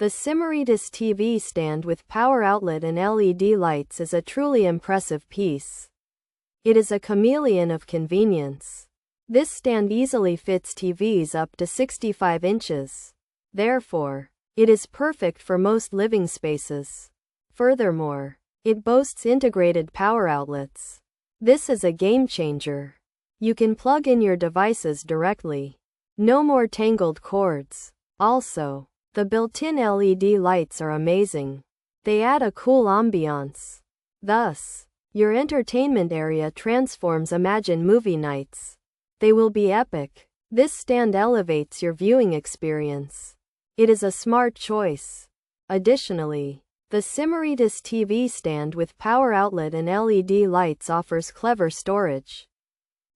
The Simoretus TV stand with power outlet and LED lights is a truly impressive piece. It is a chameleon of convenience. This stand easily fits TVs up to 65 inches. Therefore, it is perfect for most living spaces. Furthermore, it boasts integrated power outlets. This is a game changer. You can plug in your devices directly. No more tangled cords. Also, the built-in LED lights are amazing. They add a cool ambiance. Thus, your entertainment area transforms. Imagine movie nights. They will be epic. This stand elevates your viewing experience. It is a smart choice. Additionally, the Simoretus TV stand with power outlet and LED lights offers clever storage.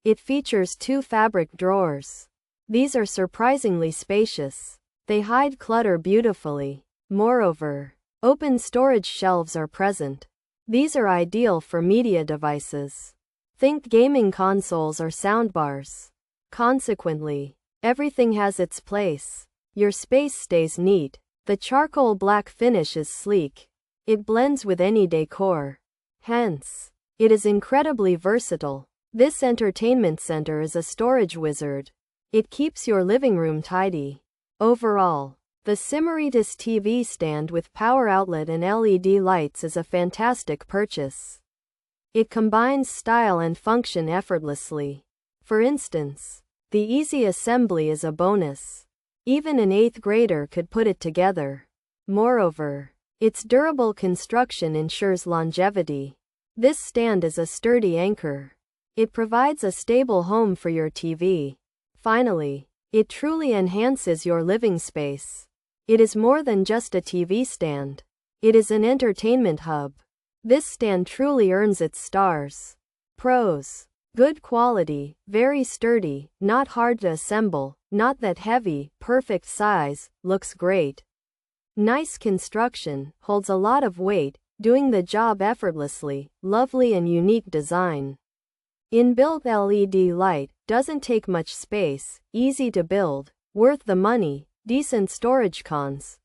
It features 2 fabric drawers. These are surprisingly spacious. They hide clutter beautifully. Moreover, open storage shelves are present. These are ideal for media devices. Think gaming consoles or soundbars. Consequently, everything has its place. Your space stays neat. The charcoal black finish is sleek. It blends with any decor. Hence, it is incredibly versatile. This entertainment center is a storage wizard. It keeps your living room tidy. Overall, the Simoretus TV stand with power outlet and LED lights is a fantastic purchase. It combines style and function effortlessly. For instance, the easy assembly is a bonus. Even an 8th grader could put it together. Moreover, its durable construction ensures longevity. This stand is a sturdy anchor. It provides a stable home for your TV. Finally, it truly enhances your living space. It is more than just a TV stand. It is an entertainment hub. This stand truly earns its stars. Pros: good quality, very sturdy, not hard to assemble, not that heavy, perfect size, looks great. Nice construction, holds a lot of weight, doing the job effortlessly, lovely and unique design. Inbuilt LED light, doesn't take much space, easy to build, worth the money, decent storage. Cons: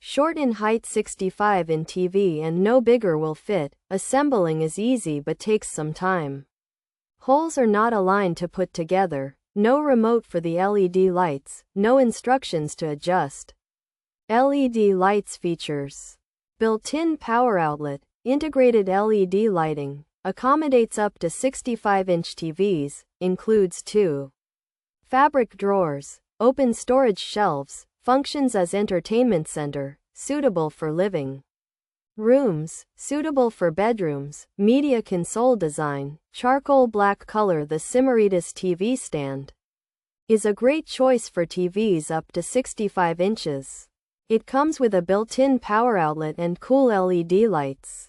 short in height, 65 in TV and no bigger will fit. Assembling is easy but takes some time. Holes are not aligned to put together, no remote for the LED lights, no instructions to adjust. LED lights features: built-in power outlet, integrated LED lighting, accommodates up to 65-inch TVs, includes 2 fabric drawers, open storage shelves, functions as entertainment center, suitable for living rooms, suitable for bedrooms, media console design, charcoal black color. The Simoretus TV stand is a great choice for TVs up to 65 inches. It comes with a built-in power outlet and cool LED lights.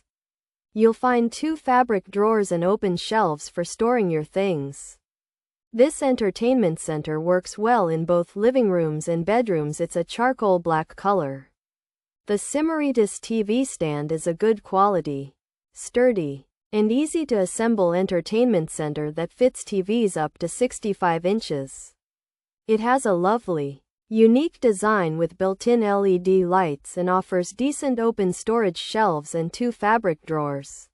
You'll find 2 fabric drawers and open shelves for storing your things. This entertainment center works well in both living rooms and bedrooms. It's a charcoal black color. The Simoretus TV stand is a good quality, sturdy, and easy to assemble entertainment center that fits TVs up to 65 inches. It has a lovely, unique design with built-in LED lights and offers decent open storage shelves and 2 fabric drawers.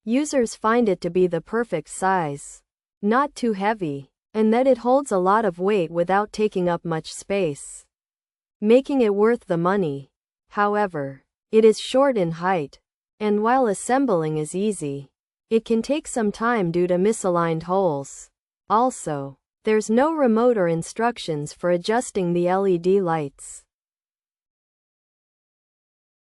Users find it to be the perfect size, not too heavy, and that it holds a lot of weight without taking up much space, making it worth the money. However, it is short in height, and while assembling is easy, it can take some time due to misaligned holes. Also, there's no remote or instructions for adjusting the LED lights.